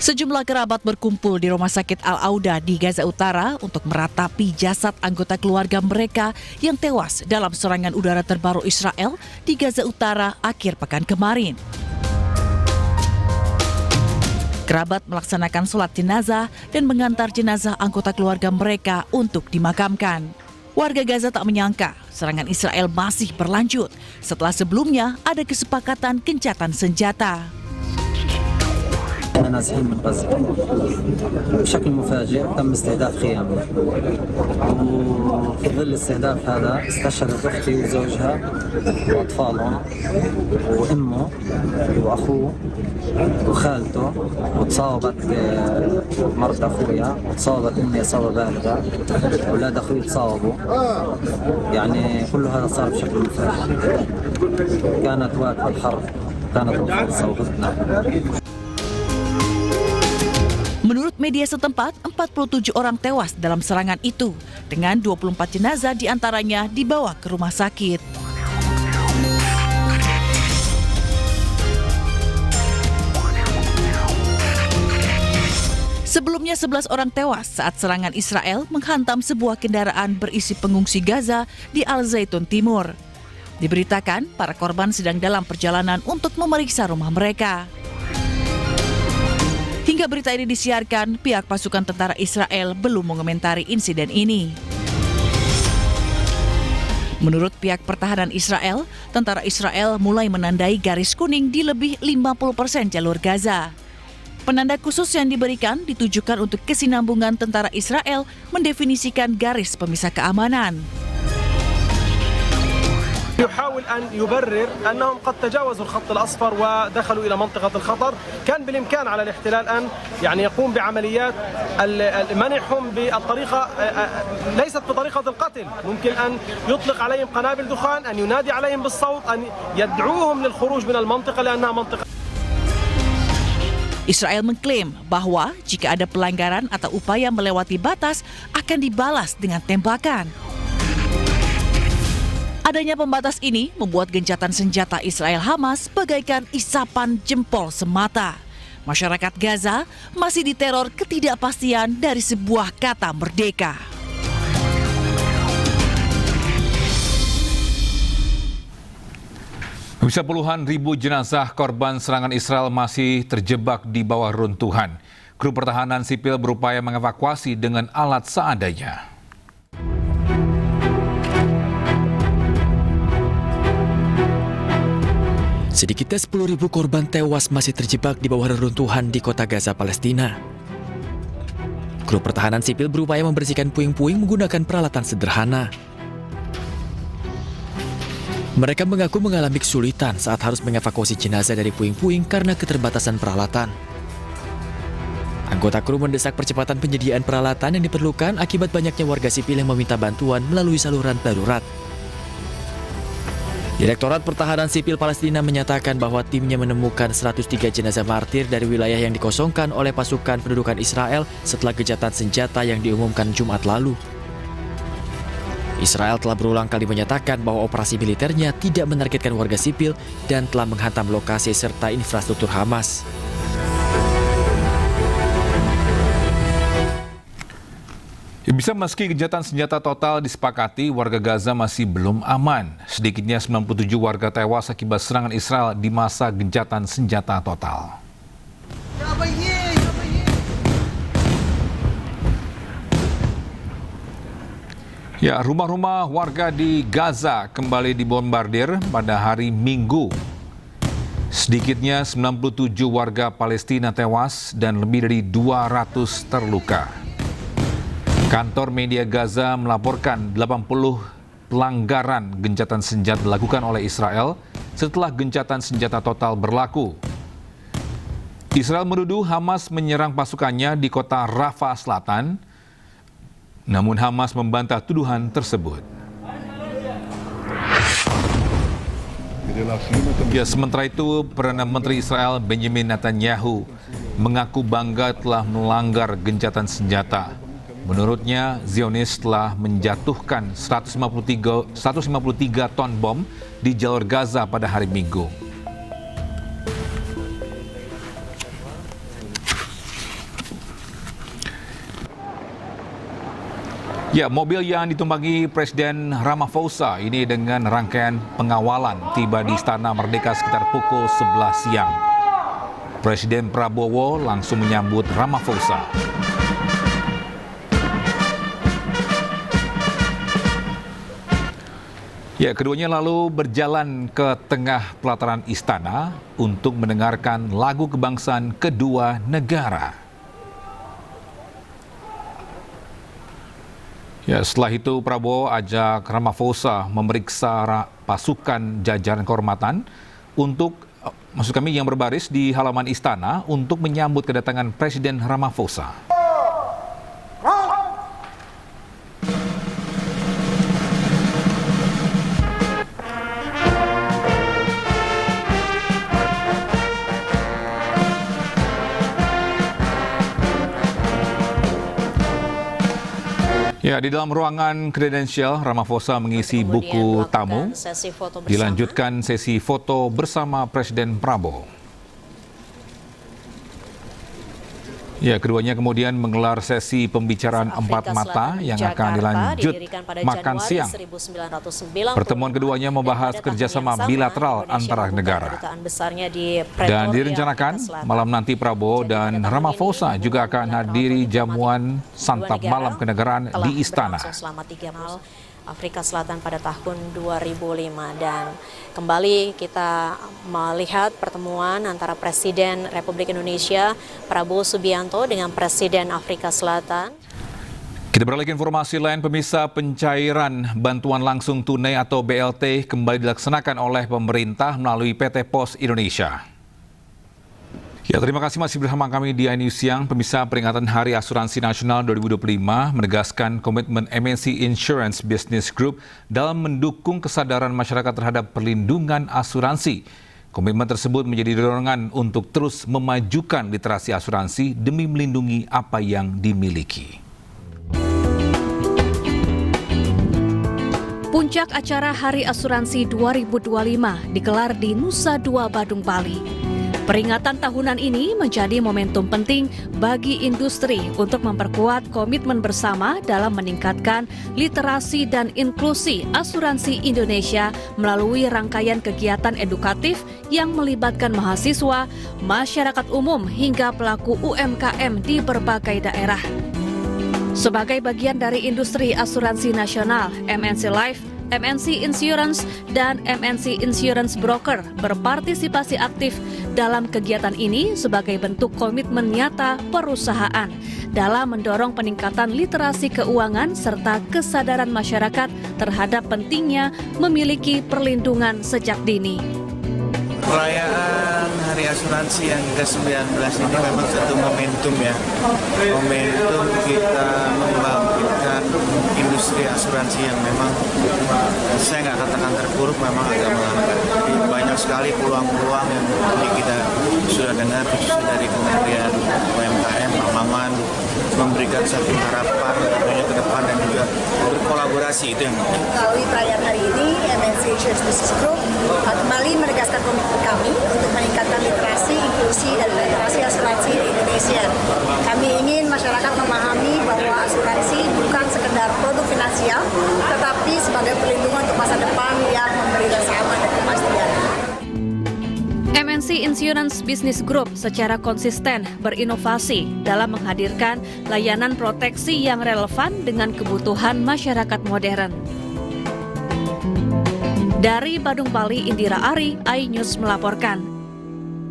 Sejumlah kerabat berkumpul di Rumah Sakit Al-Auda di Gaza Utara untuk meratapi jasad anggota keluarga mereka yang tewas dalam serangan udara terbaru Israel di Gaza Utara akhir pekan kemarin. Kerabat melaksanakan sholat jenazah dan mengantar jenazah anggota keluarga mereka untuk dimakamkan. Warga Gaza tak menyangka serangan Israel masih berlanjut setelah sebelumnya ada kesepakatan gencatan senjata. احنا نازحين من غزة بشكل مفاجئ تم استهداف خيامنا وفي ظل الاستهداف هذا استشهدت اختي وزوجها واطفالهم وامه واخوه وخالته وتصابت مرت اخويا وتصابت امي اصابه بالغه اولاد اخوي تصابوا يعني كل هذا صار بشكل مفاجئ كانت واقفه الحرب كانت الفرصه وغزتنا. Menurut media setempat, 47 orang tewas dalam serangan itu, dengan 24 jenazah diantaranya dibawa ke rumah sakit. Sebelumnya 11 orang tewas saat serangan Israel menghantam sebuah kendaraan berisi pengungsi Gaza di Al-Zaitun Timur. Diberitakan para korban sedang dalam perjalanan untuk memeriksa rumah mereka. Hingga berita ini disiarkan, pihak pasukan tentara Israel belum mengomentari insiden ini. Menurut pihak pertahanan Israel, tentara Israel mulai menandai garis kuning di lebih 50% jalur Gaza. Penanda khusus yang diberikan ditujukan untuk kesinambungan tentara Israel mendefinisikan garis pemisah keamanan. يحاول أن يبرر أنهم قد تجاوزوا الخط الأصفر ودخلوا إلى منطقة الخطر. كان بالإمكان على الاحتلال أن يقوم بعمليات منعهم بالطريقة ليست بطريقة القتل. ممكن أن يطلق عليهم قنابل دخان، أن ينادي عليهم بالصوت، أن يدعوهم للخروج من المنطقة لأنها منطقة. Israel mengklaim bahwa jika ada pelanggaran atau upaya melewati batas akan dibalas dengan tembakan. Adanya pembatas ini membuat gencatan senjata Israel Hamas bagaikan isapan jempol semata. Masyarakat Gaza masih diteror ketidakpastian dari sebuah kata merdeka. Bisa puluhan ribu jenazah korban serangan Israel masih terjebak di bawah runtuhan. Kru pertahanan sipil berupaya mengevakuasi dengan alat seadanya. Sedikitnya 10.000 korban tewas masih terjebak di bawah reruntuhan di kota Gaza, Palestina. Kru pertahanan sipil berupaya membersihkan puing-puing menggunakan peralatan sederhana. Mereka mengaku mengalami kesulitan saat harus mengevakuasi jenazah dari puing-puing karena keterbatasan peralatan. Anggota kru mendesak percepatan penyediaan peralatan yang diperlukan akibat banyaknya warga sipil yang meminta bantuan melalui saluran darurat. Direktorat Pertahanan Sipil Palestina menyatakan bahwa timnya menemukan 103 jenazah martir dari wilayah yang dikosongkan oleh pasukan pendudukan Israel setelah gencatan senjata yang diumumkan Jumat lalu. Israel telah berulang kali menyatakan bahwa operasi militernya tidak menargetkan warga sipil dan telah menghantam lokasi serta infrastruktur Hamas. Bisa meski gencatan senjata total disepakati, warga Gaza masih belum aman. Sedikitnya 97 warga tewas akibat serangan Israel di masa gencatan senjata total. Ya, rumah-rumah warga di Gaza kembali dibombardir pada hari Minggu. Sedikitnya 97 warga Palestina tewas dan lebih dari 200 terluka. Kantor media Gaza melaporkan 80 pelanggaran gencatan senjata dilakukan oleh Israel setelah gencatan senjata total berlaku. Israel menuduh Hamas menyerang pasukannya di kota Rafah Selatan, namun Hamas membantah tuduhan tersebut. Ya, sementara itu, Perdana Menteri Israel Benjamin Netanyahu mengaku bangga telah melanggar gencatan senjata. Menurutnya, Zionis telah menjatuhkan 153 ton bom di jalur Gaza pada hari Minggu. Ya, mobil yang ditumpangi Presiden Ramaphosa ini dengan rangkaian pengawalan tiba di Istana Merdeka sekitar pukul 11 siang. Presiden Prabowo langsung menyambut Ramaphosa. Ya, keduanya lalu berjalan ke tengah pelataran istana untuk mendengarkan lagu kebangsaan kedua negara. Ya, setelah itu Prabowo ajak Ramaphosa memeriksa pasukan jajaran kehormatan maksud kami yang berbaris di halaman istana untuk menyambut kedatangan Presiden Ramaphosa. Ya, di dalam ruangan kredensial, Ramaphosa mengisi buku tamu, dilanjutkan sesi foto bersama Presiden Prabowo. Ya, keduanya kemudian menggelar sesi pembicaraan empat mata yang akan dilanjut makan siang. Pertemuan keduanya membahas kerjasama bilateral antara negara. Dan direncanakan malam nanti Prabowo dan Ramaphosa juga akan hadiri jamuan santap malam kenegaraan di istana. Afrika Selatan pada tahun 2005 dan kembali kita melihat pertemuan antara Presiden Republik Indonesia Prabowo Subianto dengan Presiden Afrika Selatan. Kita beralih ke informasi lain, pemirsa. Pencairan bantuan langsung tunai atau BLT kembali dilaksanakan oleh pemerintah melalui PT Pos Indonesia. Ya, terima kasih masih bersama kami di iNews Siang. Pemirsa, peringatan Hari Asuransi Nasional 2025 menegaskan komitmen MNC Insurance Business Group dalam mendukung kesadaran masyarakat terhadap perlindungan asuransi. Komitmen tersebut menjadi dorongan untuk terus memajukan literasi asuransi demi melindungi apa yang dimiliki. Puncak acara Hari Asuransi 2025 digelar di Nusa Dua Badung, Bali. Peringatan tahunan ini menjadi momentum penting bagi industri untuk memperkuat komitmen bersama dalam meningkatkan literasi dan inklusi asuransi Indonesia melalui rangkaian kegiatan edukatif yang melibatkan mahasiswa, masyarakat umum hingga pelaku UMKM di berbagai daerah. Sebagai bagian dari industri asuransi nasional, MNC Life, MNC Insurance, dan MNC Insurance Broker berpartisipasi aktif dalam kegiatan ini sebagai bentuk komitmen nyata perusahaan dalam mendorong peningkatan literasi keuangan serta kesadaran masyarakat terhadap pentingnya memiliki perlindungan sejak dini. Perayaan Hari Asuransi yang ke-19 ini memang satu momentum ya. Momentum kita membangkitkan industri asuransi yang memang saya nggak katakan terpuruk, memang agak melambat. Jadi banyak sekali peluang-peluang yang kita sudah dengar khususnya dari Kementerian UMKM, Pak Maman, memberikan satu harapan tentunya ke depan dan juga berkolaborasi, itu yang penting. Melalui perayaan hari ini, MNC Insurance Business Group kembali menegaskan komitmen kami untuk meningkatkan literasi, inklusi, dan literasi asuransi di Indonesia. Kami ingin masyarakat memahami bahwa asuransi bukan sekedar produk finansial, tetapi sebagai perlindungan untuk masa depan yang memberi rasa aman dan kepastian. MNC Insurance Business Group secara konsisten berinovasi dalam menghadirkan layanan proteksi yang relevan dengan kebutuhan masyarakat modern. Dari Badung, Bali, Indira Ari, iNews melaporkan.